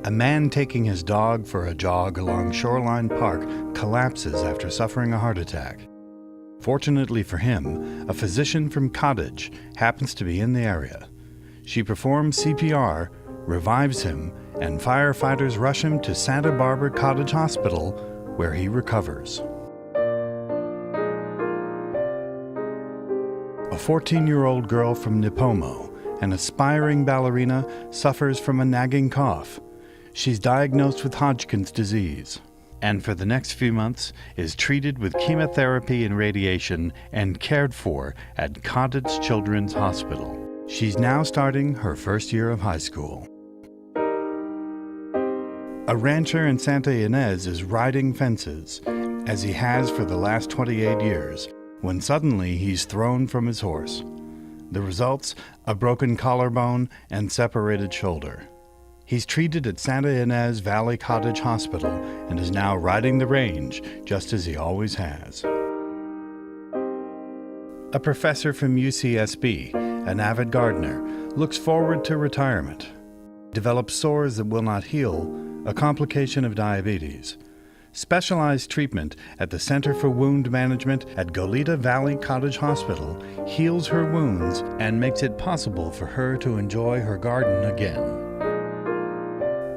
A man taking his dog for a jog along Shoreline Park collapses after suffering a heart attack. Fortunately for him, a physician from Cottage happens to be in the area. She performs CPR, revives him, and firefighters rush him to Santa Barbara Cottage Hospital, where he recovers. A 14-year-old girl from Nipomo, an aspiring ballerina, suffers from a nagging cough. She's diagnosed with Hodgkin's disease, and for the next few months is treated with chemotherapy and radiation and cared for at Cottage Children's Hospital. She's now starting her first year of high school. A rancher in Santa Ynez is riding fences, as he has for the last 28 years, when suddenly he's thrown from his horse. The results, a broken collarbone and separated shoulder. He's treated at Santa Ynez Valley Cottage Hospital and is now riding the range, just as he always has. A professor from UCSB, an avid gardener, looks forward to retirement. Develops sores that will not heal, a complication of diabetes. Specialized treatment at the Center for Wound Management at Goleta Valley Cottage Hospital heals her wounds and makes it possible for her to enjoy her garden again.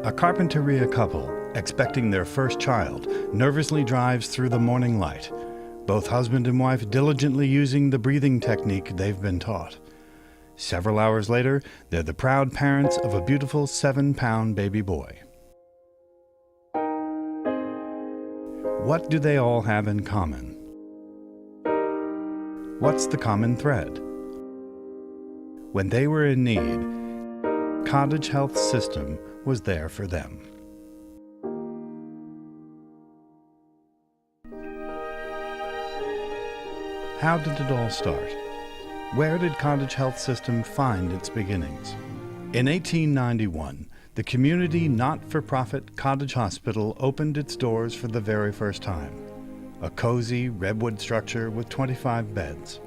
A Carpinteria couple, expecting their first child, nervously drives through the morning light, both husband and wife diligently using the breathing technique they've been taught. Several hours later, they're the proud parents of a beautiful 7-pound baby boy. What do they all have in common? What's the common thread? When they were in need, Cottage Health System was there for them. How did it all start? Where did Cottage Health System find its beginnings? In 1891, the community not-for-profit Cottage Hospital opened its doors for the very first time. A cozy redwood structure with 25 beds.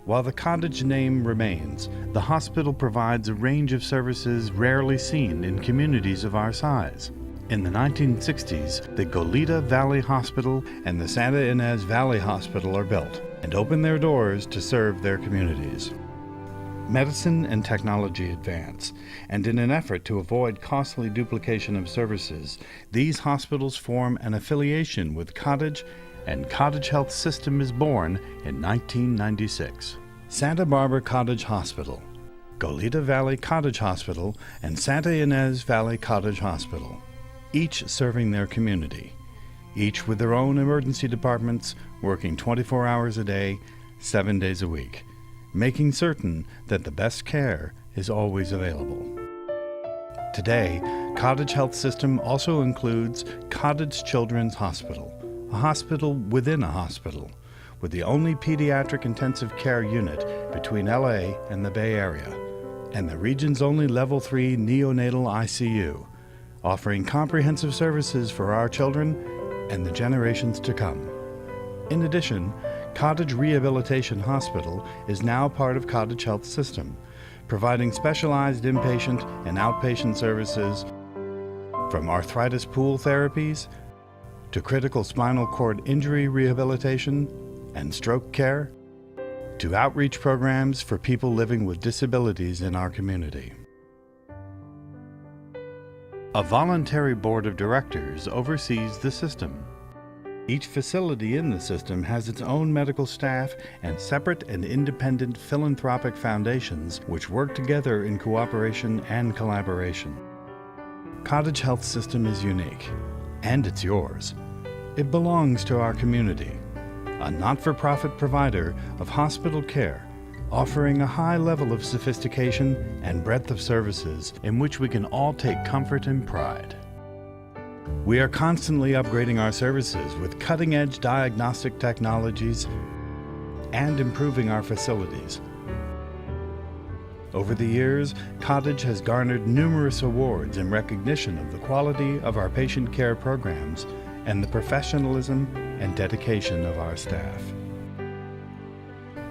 While the cottage name remains, the hospital provides a range of services rarely seen in communities of our size. In the 1960s, the Goleta Valley Hospital and the Santa Ynez Valley Hospital are built and open their doors to serve their communities. Medicine and technology advance, and in an effort to avoid costly duplication of services, these hospitals form an affiliation with Cottage, and Cottage Health System is born in 1996. Santa Barbara Cottage Hospital, Goleta Valley Cottage Hospital, and Santa Ynez Valley Cottage Hospital, each serving their community, each with their own emergency departments working 24 hours a day, 7 days a week, making certain that the best care is always available. Today, Cottage Health System also includes Cottage Children's Hospital, a hospital within a hospital, with the only pediatric intensive care unit between LA and the Bay Area, and the region's only Level 3 neonatal ICU, offering comprehensive services for our children and the generations to come. In addition, Cottage Rehabilitation Hospital is now part of Cottage Health System, providing specialized inpatient and outpatient services from arthritis pool therapies to critical spinal cord injury rehabilitation and stroke care, to outreach programs for people living with disabilities in our community. A voluntary board of directors oversees the system. Each facility in the system has its own medical staff and separate and independent philanthropic foundations which work together in cooperation and collaboration. Cottage Health System is unique, and it's yours. It belongs to our community, a not-for-profit provider of hospital care, offering a high level of sophistication and breadth of services in which we can all take comfort and pride. We are constantly upgrading our services with cutting-edge diagnostic technologies and improving our facilities. Over the years, Cottage has garnered numerous awards in recognition of the quality of our patient care programs and the professionalism and dedication of our staff.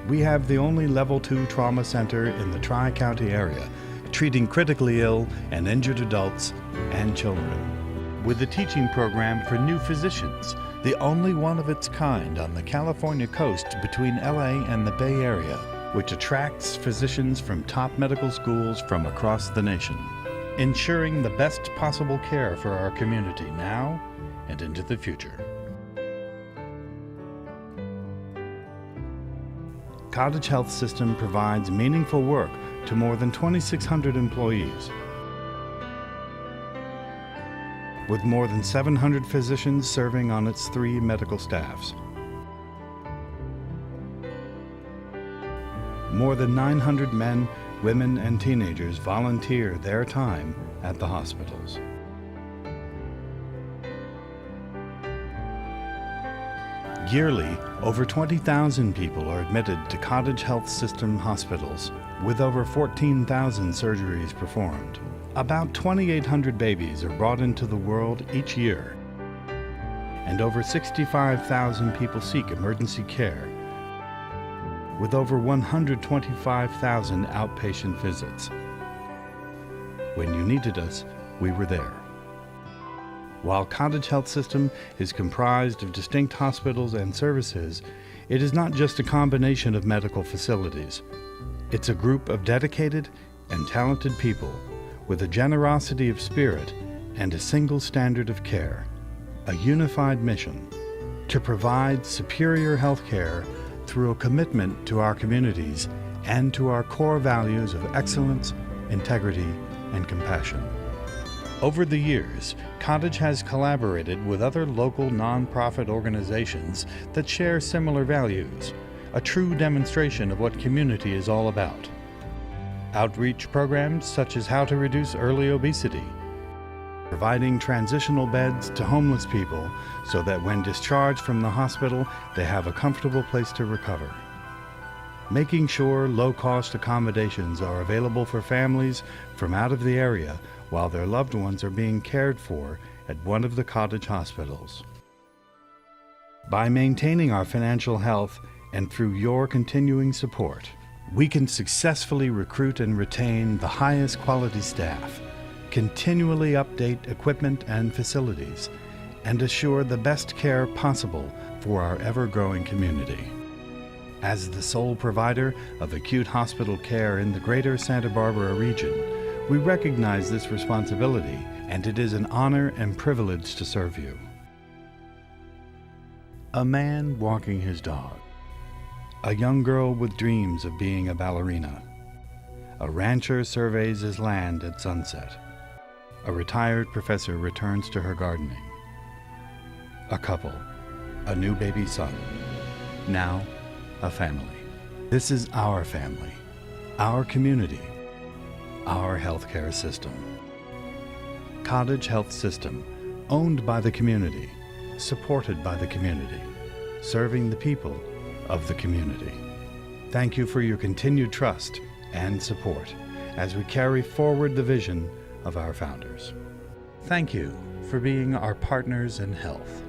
We have the only Level 2 trauma center in the Tri-County area, treating critically ill and injured adults and children. With a teaching program for new physicians, the only one of its kind on the California coast between LA and the Bay Area, which attracts physicians from top medical schools from across the nation, ensuring the best possible care for our community now and into the future. Cottage Health System provides meaningful work to more than 2,600 employees, with more than 700 physicians serving on its 3 medical staffs. More than 900 men, women, and teenagers volunteer their time at the hospitals. Yearly, over 20,000 people are admitted to Cottage Health System hospitals, with over 14,000 surgeries performed. About 2,800 babies are brought into the world each year, and over 65,000 people seek emergency care, with over 125,000 outpatient visits. When you needed us, we were there. While Cottage Health System is comprised of distinct hospitals and services, it is not just a combination of medical facilities. It's a group of dedicated and talented people with a generosity of spirit and a single standard of care, a unified mission to provide superior health care through a commitment to our communities and to our core values of excellence, integrity, and compassion. Over the years, Cottage has collaborated with other local nonprofit organizations that share similar values, a true demonstration of what community is all about. Outreach programs such as How to Reduce Early Obesity, providing transitional beds to homeless people so that when discharged from the hospital, they have a comfortable place to recover. Making sure low-cost accommodations are available for families from out of the area while their loved ones are being cared for at one of the Cottage hospitals. By maintaining our financial health and through your continuing support, we can successfully recruit and retain the highest quality staff, continually update equipment and facilities, and assure the best care possible for our ever-growing community. As the sole provider of acute hospital care in the greater Santa Barbara region, we recognize this responsibility, and it is an honor and privilege to serve you. A man walking his dog. A young girl with dreams of being a ballerina. A rancher surveys his land at sunset. A retired professor returns to her gardening. A couple. A new baby son. Now, a family. This is our family, our community, our healthcare system. Cottage Health System, owned by the community, supported by the community, serving the people of the community. Thank you for your continued trust and support as we carry forward the vision of our founders. Thank you for being our partners in health.